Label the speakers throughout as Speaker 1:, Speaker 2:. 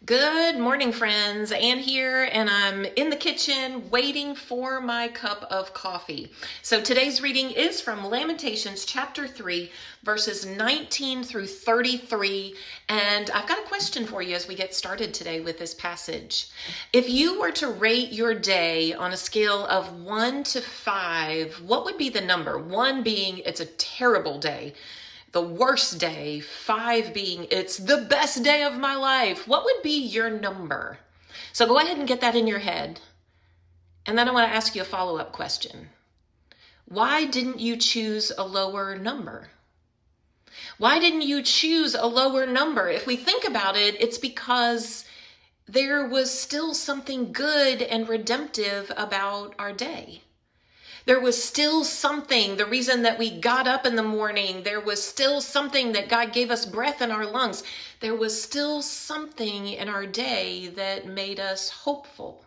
Speaker 1: Good morning, friends. Ann here, and I'm in the kitchen waiting for my cup of coffee. So today's reading is from Lamentations chapter 3, verses 19 through 33. And I've got a question for you as we get started today with this passage. If you were to rate your day on a scale of 1 to 5, what would be the number? 1 being it's a terrible day, the worst day, 5 being it's the best day of my life. What would be your number? So go ahead and get that in your head. And then I want to ask you a follow-up question. Why didn't you choose a lower number? Why didn't you choose a lower number? If we think about it, it's because there was still something good and redemptive about our day. There was still something, the reason that we got up in the morning, there was still something that God gave us breath in our lungs. There was still something in our day that made us hopeful.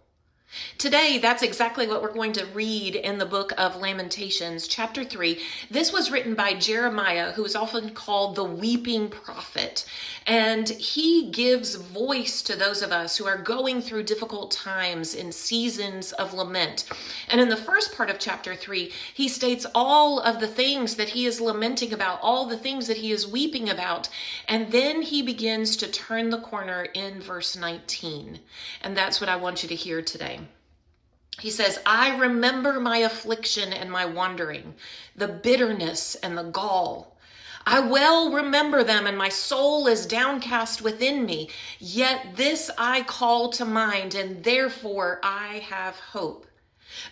Speaker 1: Today, that's exactly what we're going to read in the book of Lamentations, chapter 3. This was written by Jeremiah, who is often called the weeping prophet. And he gives voice to those of us who are going through difficult times in seasons of lament. And in the first part of chapter 3, he states all of the things that he is lamenting about, all the things that he is weeping about. And then he begins to turn the corner in verse 19. And that's what I want you to hear today. He says, I remember my affliction and my wandering, the bitterness and the gall. I well remember them, and my soul is downcast within me. Yet this I call to mind, and therefore I have hope.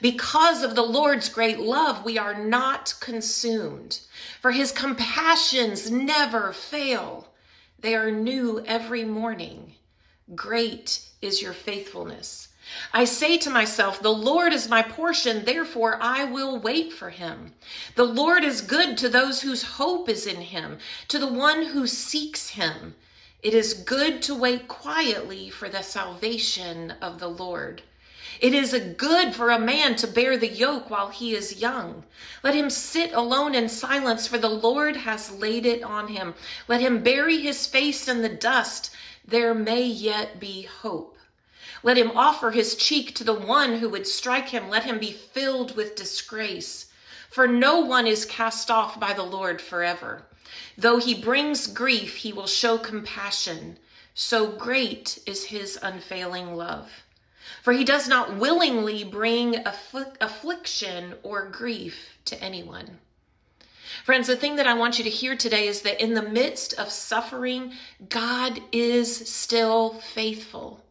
Speaker 1: Because of the Lord's great love, we are not consumed, for his compassions never fail. They are new every morning. Great is your faithfulness. I say to myself, the Lord is my portion, therefore I will wait for him. The Lord is good to those whose hope is in him, to the one who seeks him. It is good to wait quietly for the salvation of the Lord. It is good for a man to bear the yoke while he is young. Let him sit alone in silence, for the Lord has laid it on him. Let him bury his face in the dust. There may yet be hope. Let him offer his cheek to the one who would strike him. Let him be filled with disgrace. For no one is cast off by the Lord forever. Though he brings grief, he will show compassion. So great is his unfailing love. For he does not willingly bring affliction or grief to anyone. Friends, the thing that I want you to hear today is that in the midst of suffering, God is still faithful.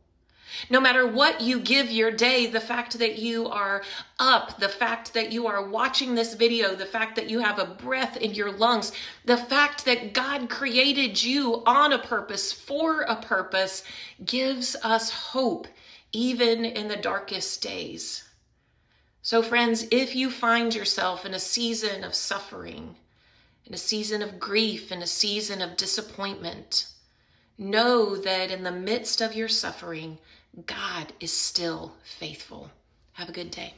Speaker 1: No matter what you give your day, the fact that you are up, the fact that you are watching this video, the fact that you have a breath in your lungs, the fact that God created you on a purpose, for a purpose, gives us hope, even in the darkest days. So friends, if you find yourself in a season of suffering, in a season of grief, in a season of disappointment, know that in the midst of your suffering, God is still faithful. Have a good day.